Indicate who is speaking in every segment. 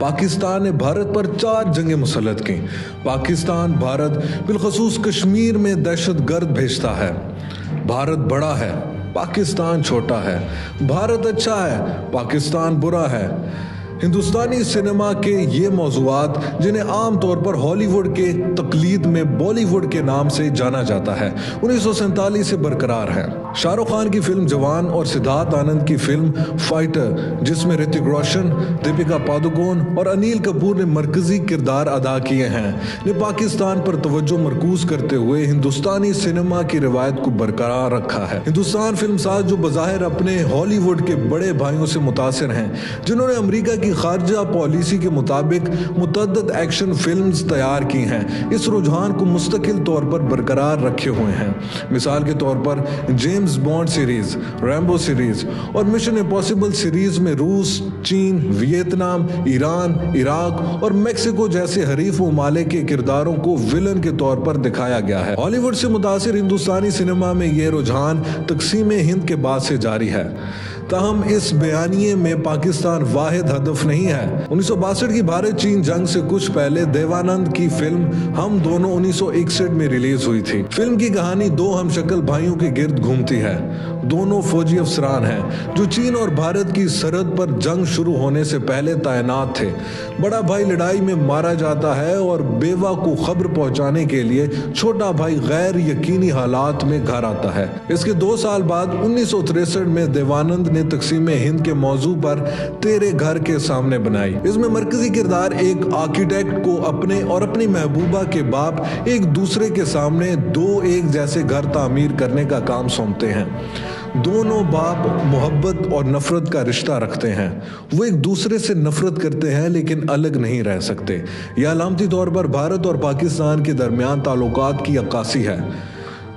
Speaker 1: پاکستان نے بھارت پر 4 جنگیں مسلط کی۔ پاکستان بھارت بالخصوص کشمیر میں دہشت گرد بھیجتا ہے۔ بھارت بڑا ہے، پاکستان چھوٹا ہے۔ بھارت اچھا ہے، پاکستان برا ہے۔ ہندوستانی سینما کے یہ موضوعات، جنہیں عام طور پر ہالی ووڈ کے تقلید میں بالی ووڈ کے نام سے جانا جاتا ہے، 1947 سے برقرار ہیں۔ شاہ رخ خان کی فلم جوان اور سدھارتھ آنند کی فلم فائٹر، جس میں رتک روشن، دیپیکا پادوکون اور انیل کپور نے مرکزی کردار ادا کیے ہیں، نے پاکستان پر توجہ مرکوز کرتے ہوئے ہندوستانی سینما کی روایت کو برقرار رکھا ہے۔ ہندوستان فلم ساز جو بظاہر اپنے ہالی ووڈ کے بڑے بھائیوں سے متاثر ہیں، جنہوں نے امریکہ کی خارجہ پالیسی کے مطابق متعدد ایکشن فلمز تیار کی ہیں، اس رجحان کو مستقل طور پر برقرار رکھے ہوئے ہیں۔ مثال کے طور پر James Bond series, Rambo series اور مشن امپاسبل سیریز میں روس، چین، ویتنام، ایران، عراق اور میکسیکو جیسے حریف ممالک کے کرداروں کو ویلن کے طور پر دکھایا گیا ہے۔ ہالی ووڈ سے متاثر ہندوستانی سینما میں یہ رجحان تقسیم ہند کے بعد سے جاری ہے، تاہم اس بیانیے میں پاکستان واحد ہدف نہیں ہے۔ 1962 کی بھارت چین جنگ سے کچھ پہلے دیوانند کی فلم ہم دونوں 1961 میں ریلیز ہوئی تھی۔ فلم کی کہانی 2 ہم شکل بھائیوں کے گرد گھومتی ہے۔ دونوں فوجی افسران ہیں جو چین اور بھارت کی سرحد پر جنگ شروع ہونے سے پہلے تعینات تھے۔ بڑا بھائی لڑائی میں مارا جاتا ہے اور بیوہ کو خبر پہنچانے کے لیے چھوٹا بھائی غیر یقینی حالات میں گھر آتا ہے۔ اس کے 2 سال بعد 1963 میں دیوانند نے تقسیم ہند کے موضوع پر تیرے گھر کے سامنے بنائی۔ اس میں مرکزی کردار ایک آرکیٹیکٹ کو اپنے اور اپنی محبوبہ کے باپ ایک دوسرے کے سامنے 2 ایک جیسے گھر تعمیر کرنے کا کام سونپتے ہیں۔ دونوں باپ محبت اور نفرت کا رشتہ رکھتے ہیں۔ وہ ایک دوسرے سے نفرت کرتے ہیں لیکن الگ نہیں رہ سکتے۔ یہ علامتی طور پر بھارت اور پاکستان کے درمیان تعلقات کی عکاسی ہے۔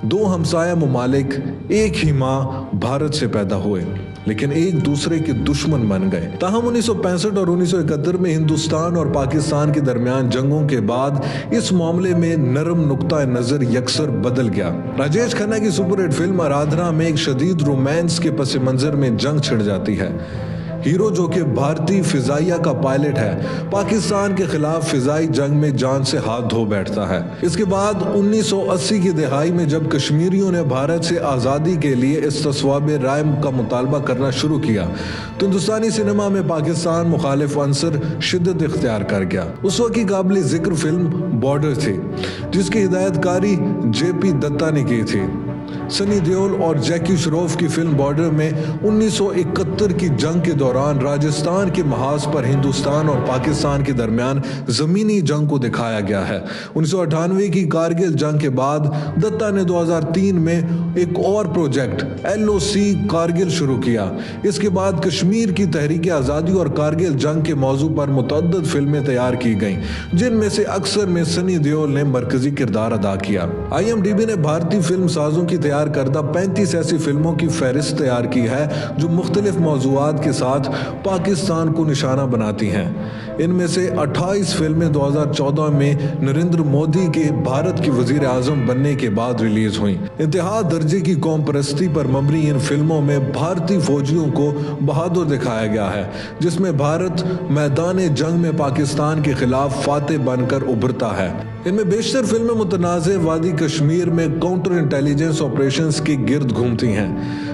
Speaker 1: 2 ہمسایہ ممالک ایک ہی ماں بھارت سے پیدا ہوئے لیکن ایک دوسرے کے دشمن بن گئے۔ تاہم 1965 اور 1971 میں ہندوستان اور پاکستان کے درمیان جنگوں کے بعد اس معاملے میں نرم نقطہ نظر یکسر بدل گیا۔ راجیش کھنہ کی سپر ہٹ فلم آرادھنا میں ایک شدید رومانس کے پس منظر میں جنگ چھڑ جاتی ہے۔ ہیرو جو کہ بھارتی فضائیہ کا پائلٹ ہے، پاکستان کے خلاف فضائی جنگ میں جان سے ہاتھ دھو بیٹھتا ہے۔ اس کے بعد 1980 کی دہائی میں جب کشمیریوں نے بھارت سے آزادی کے لیے استصواب رائے کا مطالبہ کرنا شروع کیا تو ہندوستانی سینما میں پاکستان مخالف عنصر شدت اختیار کر گیا۔ اس وقت کی قابل ذکر فلم بارڈر تھی، جس کی ہدایت کاری JP دتا نے کی تھی۔ سنی دیول اور جیکی شروف کی فلم بارڈر میں 1971 کی جنگ کے دوران راجستھان کے محاذ پر ہندوستان اور پاکستان کے درمیان زمینی جنگ کو دکھایا گیا ہے۔ 1998 کی کارگل جنگ کے بعد دتا نے 2003 میں ایک اور پروجیکٹ LOC کارگل شروع کیا۔ اس کے بعد کشمیر کی تحریک آزادی اور کارگل جنگ کے موضوع پر متعدد فلمیں تیار کی گئیں، جن میں سے اکثر میں سنی دیول نے مرکزی کردار ادا کیا۔ IMDb نے بھارتی فلم سازوں کی تیار کردہ 35 ایسی فلموں کی فہرست تیار کی ہے جو مختلف موضوعات کے ساتھ پاکستان کو نشانہ بناتی ہیں۔ ان میں سے 28 فلمیں 2014 میں نریندر مودی کے بھارت کی وزیر اعظم بننے کے بعد ریلیز ہوئیں۔ انتہا درجے کی قوم پرستی پر مبنی ان فلموں میں بھارتی فوجیوں کو بہادر دکھایا گیا ہے، جس میں بھارت میدان جنگ میں پاکستان کے خلاف فاتح بن کر ابھرتا ہے۔ ان میں بیشتر فلمیں متنازع وادی کشمیر میں کاؤنٹر انٹیلیجنس آپریشنز کے گرد گھومتی ہیں،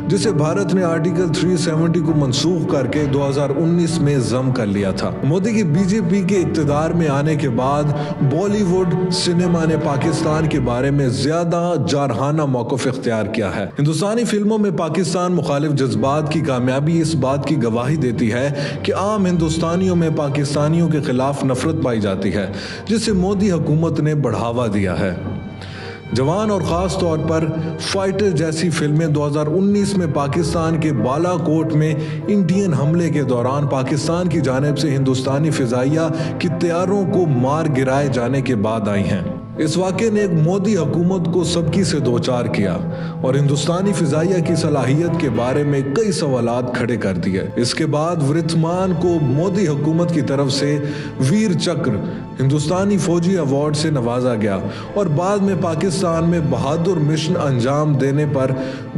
Speaker 1: جسے بھارت نے آرٹیکل 370 کو منسوخ کر کے 2019 میں ضم کر لیا تھا۔ مودی کی BJP کے اقتدار میں آنے کے بعد بالی ووڈ سینما نے پاکستان کے بارے میں زیادہ جارحانہ موقف اختیار کیا ہے۔ ہندوستانی فلموں میں پاکستان مخالف جذبات کی کامیابی اس بات کی گواہی دیتی ہے کہ عام ہندوستانیوں میں پاکستانیوں کے خلاف نفرت پائی جاتی ہے، جسے مودی حکومت نے بڑھاوا دیا ہے۔ جوان اور خاص طور پر فائٹر جیسی فلمیں 2019 میں پاکستان کے بالا کوٹ میں انڈین حملے کے دوران پاکستان کی جانب سے ہندوستانی فضائیہ کی طیاروں کو مار گرائے جانے کے بعد آئی ہیں۔ اس واقعے نے ایک مودی حکومت کو سبکی سے دوچار کیا اور ہندوستانی فضائیہ کی صلاحیت کے بارے میں کئی سوالات کھڑے کر دیے۔ اس کے بعد ورتمان کو مودی حکومت کی طرف سے ویر چکر ہندوستانی فوجی ایوارڈ سے نوازا گیا اور بعد میں پاکستان میں بہادر مشن انجام دینے پر